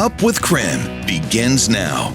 Up with KREM begins now.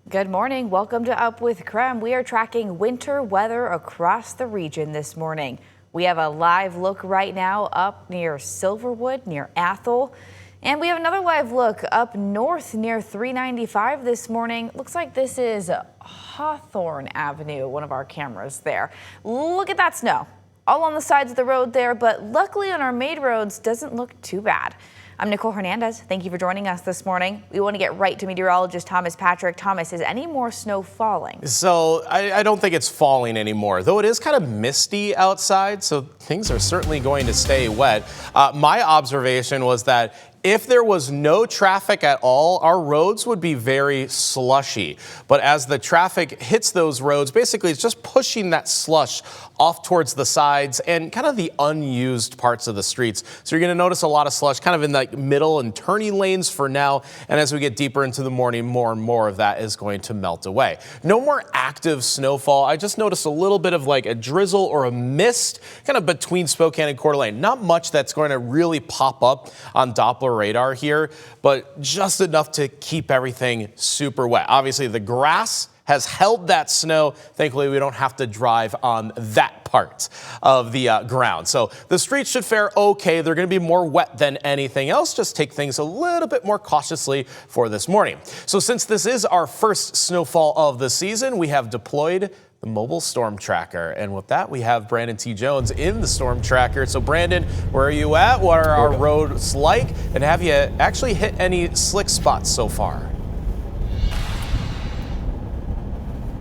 Good morning. Welcome to Up with KREM. We are tracking winter weather across the region this morning. We have a live look right now up near Silverwood, near Athol. And we have another live look up north near 395 this morning. Looks like this is Hawthorne Avenue, one of our cameras there. Look at that snow all on the sides of the road there, but luckily on our main roads doesn't look too bad. I'm Nicole Hernandez. Thank you for joining us this morning. We want to get right to meteorologist Thomas Patrick. Thomas, is any more snow falling? So I don't think it's falling anymore, though it is kind of misty outside, so things are certainly going to stay wet. My observation was that if there was no traffic at all, our roads would be very slushy. But as the traffic hits those roads, basically it's just pushing that slush off towards the sides and kind of the unused parts of the streets. So you're going to notice a lot of slush kind of in the middle and turning lanes for now. And as we get deeper into the morning, more and more of that is going to melt away. No more active snowfall. I just noticed a little bit of like a drizzle or a mist kind of between Spokane and Coeur d'Alene. Not much that's going to really pop up on Doppler radar here, but just enough to keep everything super wet. Obviously, the grass has held that snow. Thankfully, we don't have to drive on that part of the ground. So the streets should fare okay. They're going to be more wet than anything else. Just take things a little bit more cautiously for this morning. So since this is our first snowfall of the season, we have deployed the mobile storm tracker. And with that, we have Brandon T. Jones in the storm tracker. So Brandon, where are you at? What are our roads like? And have you actually hit any slick spots so far?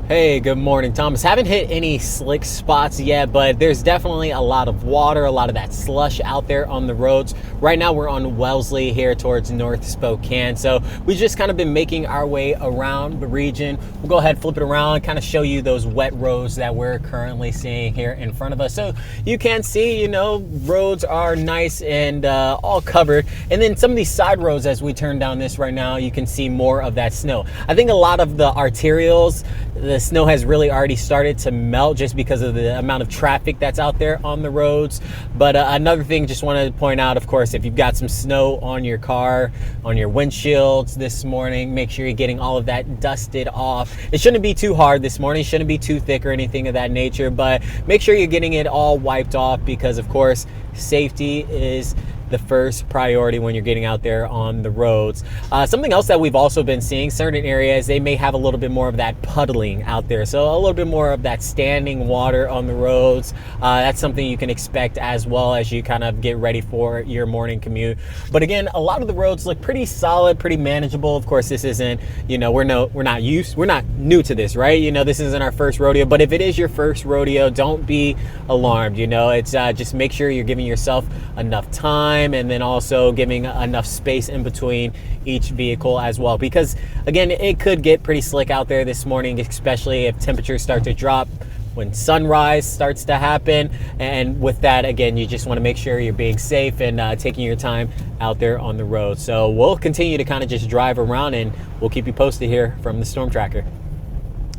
Hey, good morning, Thomas. Haven't hit any slick spots yet, but there's definitely a lot of water, a lot of that slush out there on the roads. Right now we're on Wellesley here towards North Spokane. So we've just kind of been making our way around the region. We'll go ahead, flip it around, kind of show you those wet roads that we're currently seeing here in front of us. So you can see, you know, roads are nice and all covered. And then some of these side roads, as we turn down this right now, you can see more of that snow. I think a lot of the arterials, the snow has really already started to melt just because of the amount of traffic that's out there on the roads. But another thing, just wanted to point out, of course, if you've got some snow on your car, on your windshields this morning, make sure you're getting all of that dusted off. It shouldn't be too hard this morning, shouldn't be too thick or anything of that nature, but make sure you're getting it all wiped off because, of course, safety is the first priority when you're getting out there on the roads. Something else that we've also been seeing, certain areas, they may have a little bit more of that puddling out there. So a little bit more of that standing water on the roads. That's something you can expect as well as you kind of get ready for your morning commute. But again, a lot of the roads look pretty solid, pretty manageable. Of course, this isn't, you know, we're not new to this, right? You know, this isn't our first rodeo, but if it is your first rodeo, don't be alarmed. You know, it's just make sure you're giving yourself enough time, and then also giving enough space in between each vehicle as well, because again, it could get pretty slick out there this morning, especially if temperatures start to drop when sunrise starts to happen. And with that, again, you just want to make sure you're being safe and taking your time out there on the road. So we'll continue to kind of just drive around and we'll keep you posted here from the storm tracker.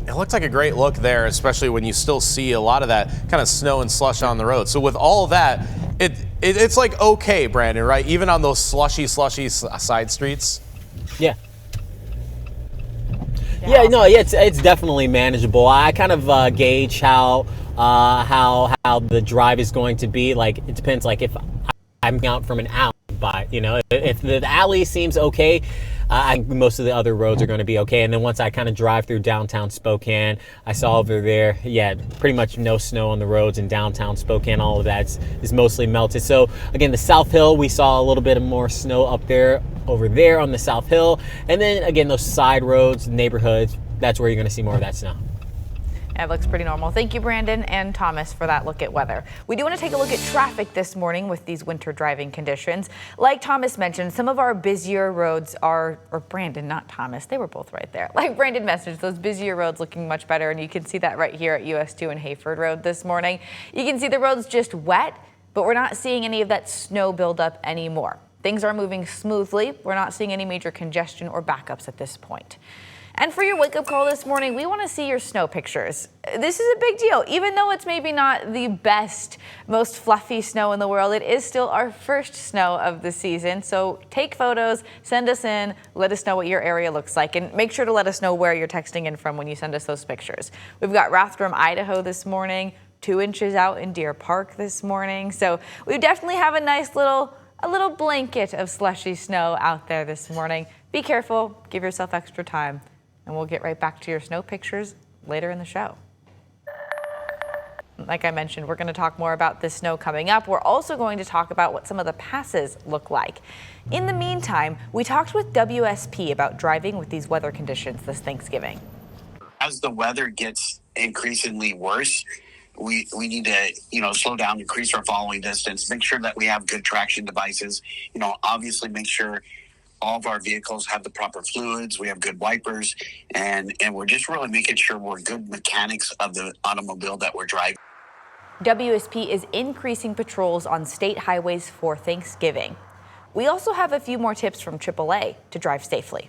It looks like a great look there, especially when you still see a lot of that kind of snow and slush on the road. So with all that, it's like okay, Brandon, right? Even on those slushy side streets. Yeah. Yeah, no, yeah, it's definitely manageable. I kind of gauge how the drive is going to be. Like, it depends. Like, if I'm out from an alley, by, you know, if the alley seems okay, most of the other roads are going to be okay. And then once I kind of drive through downtown Spokane, I saw over there, yeah, pretty much no snow on the roads in downtown Spokane. All of that is mostly melted. So again, the South Hill, we saw a little bit more snow up there, over there on the South Hill. And then again, those side roads, neighborhoods, that's where you're going to see more of that snow. It looks pretty normal. Thank you, Brandon and Thomas, for that look at weather. We do want to take a look at traffic this morning with these winter driving conditions. Like Thomas mentioned, some of our busier roads are, or Brandon, not Thomas, they were both right there. Like Brandon messaged, those busier roads looking much better, and you can see that right here at US 2 and Hayford Road this morning. You can see the roads just wet, but we're not seeing any of that snow buildup anymore. Things are moving smoothly. We're not seeing any major congestion or backups at this point. And for your wake-up call this morning, we want to see your snow pictures. This is a big deal. Even though it's maybe not the best, most fluffy snow in the world, it is still our first snow of the season. So take photos, send us in, let us know what your area looks like, and make sure to let us know where you're texting in from when you send us those pictures. We've got Rathdrum, Idaho this morning, 2 inches out in Deer Park this morning. So we definitely have a nice little blanket of slushy snow out there this morning. Be careful, give yourself extra time. And we'll get right back to your snow pictures later in the show. Like I mentioned, we're going to talk more about the snow coming up. We're also going to talk about what some of the passes look like. In the meantime, we talked with WSP about driving with these weather conditions this Thanksgiving. As the weather gets increasingly worse, we need to, slow down, increase our following distance, make sure that we have good traction devices, obviously make sure all of our vehicles have the proper fluids, we have good wipers, and we're just really making sure we're good mechanics of the automobile that we're driving. WSP is increasing patrols on state highways for Thanksgiving. We also have a few more tips from AAA to drive safely.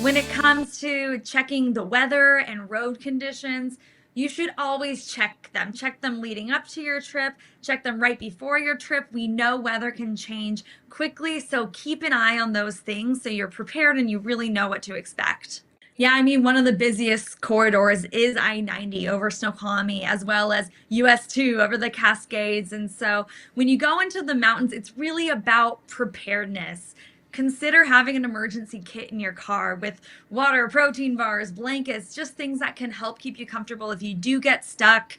When it comes to checking the weather and road conditions, you should always check them. Check them leading up to your trip. Check them right before your trip. We know weather can change quickly, so keep an eye on those things so you're prepared and you really know what to expect. Yeah, I mean, one of the busiest corridors is I-90 over Snoqualmie, as well as US 2 over the Cascades. And so when you go into the mountains, it's really about preparedness. Consider having an emergency kit in your car with water, protein bars, blankets, just things that can help keep you comfortable if you do get stuck.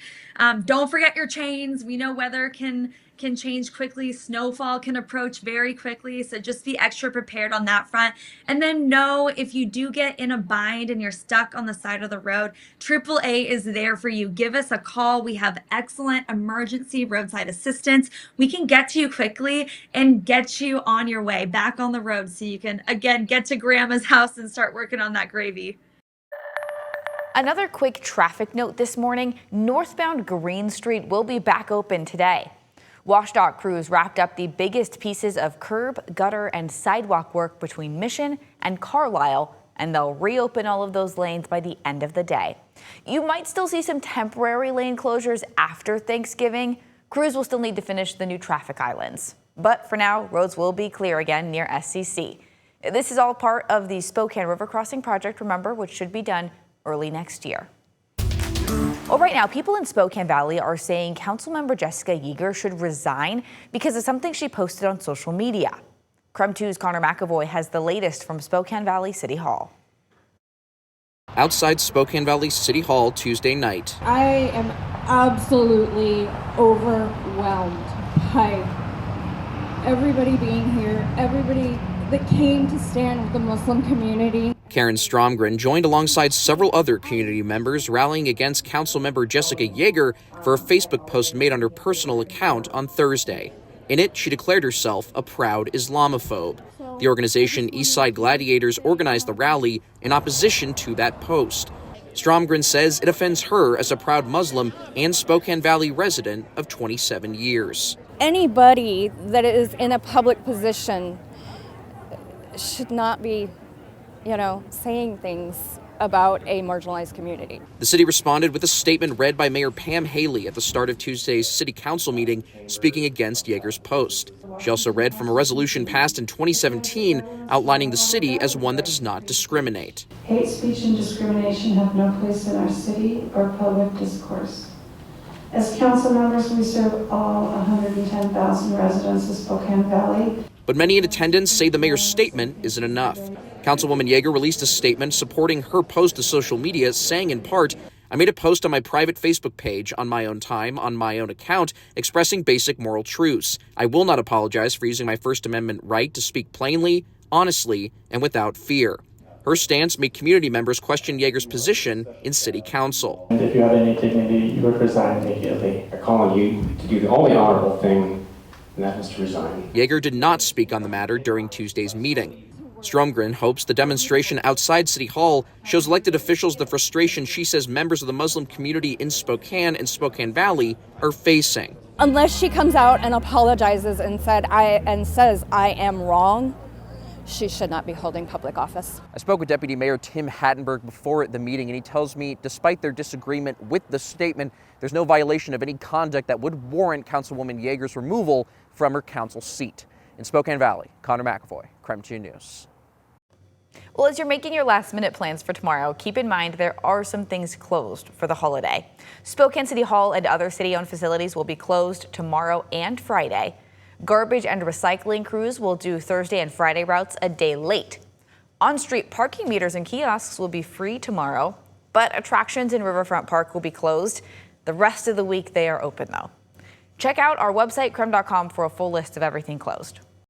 Don't forget your chains. We know weather can change quickly. Snowfall can approach very quickly. So just be extra prepared on that front. And then know if you do get in a bind and you're stuck on the side of the road, AAA is there for you. Give us a call. We have excellent emergency roadside assistance. We can get to you quickly and get you on your way back on the road so you can, again, get to grandma's house and start working on that gravy. Another quick traffic note this morning, northbound Green Street will be back open today. WashDOT crews wrapped up the biggest pieces of curb, gutter, and sidewalk work between Mission and Carlisle, and they'll reopen all of those lanes by the end of the day. You might still see some temporary lane closures after Thanksgiving. Crews will still need to finish the new traffic islands. But for now, roads will be clear again near SCC. This is all part of the Spokane River Crossing project, remember, which should be done early next year. Well, right now, people in Spokane Valley are saying Councilmember Jessica Yeager should resign because of something she posted on social media. KREM 2's Connor McAvoy has the latest from Spokane Valley City Hall. Outside Spokane Valley City Hall Tuesday night. I am absolutely overwhelmed by everybody being here, everybody that came to stand with the Muslim community. Karen Stromgren joined alongside several other community members rallying against Councilmember Jessica Yeager for a Facebook post made on her personal account on Thursday. In it, she declared herself a proud Islamophobe. The organization Eastside Gladiators organized the rally in opposition to that post. Stromgren says it offends her as a proud Muslim and Spokane Valley resident of 27 years. Anybody that is in a public position should not be, saying things about a marginalized community. The city responded with a statement read by Mayor Pam Haley at the start of Tuesday's city council meeting, speaking against Yeager's post. She also read from a resolution passed in 2017 outlining the city as one that does not discriminate. Hate speech and discrimination have no place in our city or public discourse. As council members, we serve all 110,000 residents of Spokane Valley. But many in attendance say the mayor's statement isn't enough. Councilwoman Yeager released a statement supporting her post to social media, saying in part, "I made a post on my private Facebook page on my own time, on my own account, expressing basic moral truths. I will not apologize for using my First Amendment right to speak plainly, honestly, and without fear." Her stance made community members question Yeager's position in city council. And if you have any dignity, you would resign immediately. I call on you to do the only honorable thing, and that is to resign. Yeager did not speak on the matter during Tuesday's meeting. Stromgren hopes the demonstration outside City Hall shows elected officials the frustration she says members of the Muslim community in Spokane and Spokane Valley are facing. Unless she comes out and apologizes and says, I am wrong, she should not be holding public office. I spoke with Deputy Mayor Tim Hattenberg before the meeting, and he tells me despite their disagreement with the statement, there's no violation of any conduct that would warrant Councilwoman Yeager's removal from her council seat. In Spokane Valley, Connor McAvoy, KREM 2 News. Well, as you're making your last-minute plans for tomorrow, keep in mind there are some things closed for the holiday. Spokane City Hall and other city-owned facilities will be closed tomorrow and Friday. Garbage and recycling crews will do Thursday and Friday routes a day late. On-street parking meters and kiosks will be free tomorrow, but attractions in Riverfront Park will be closed. The rest of the week they are open, though. Check out our website, krem.com, for a full list of everything closed.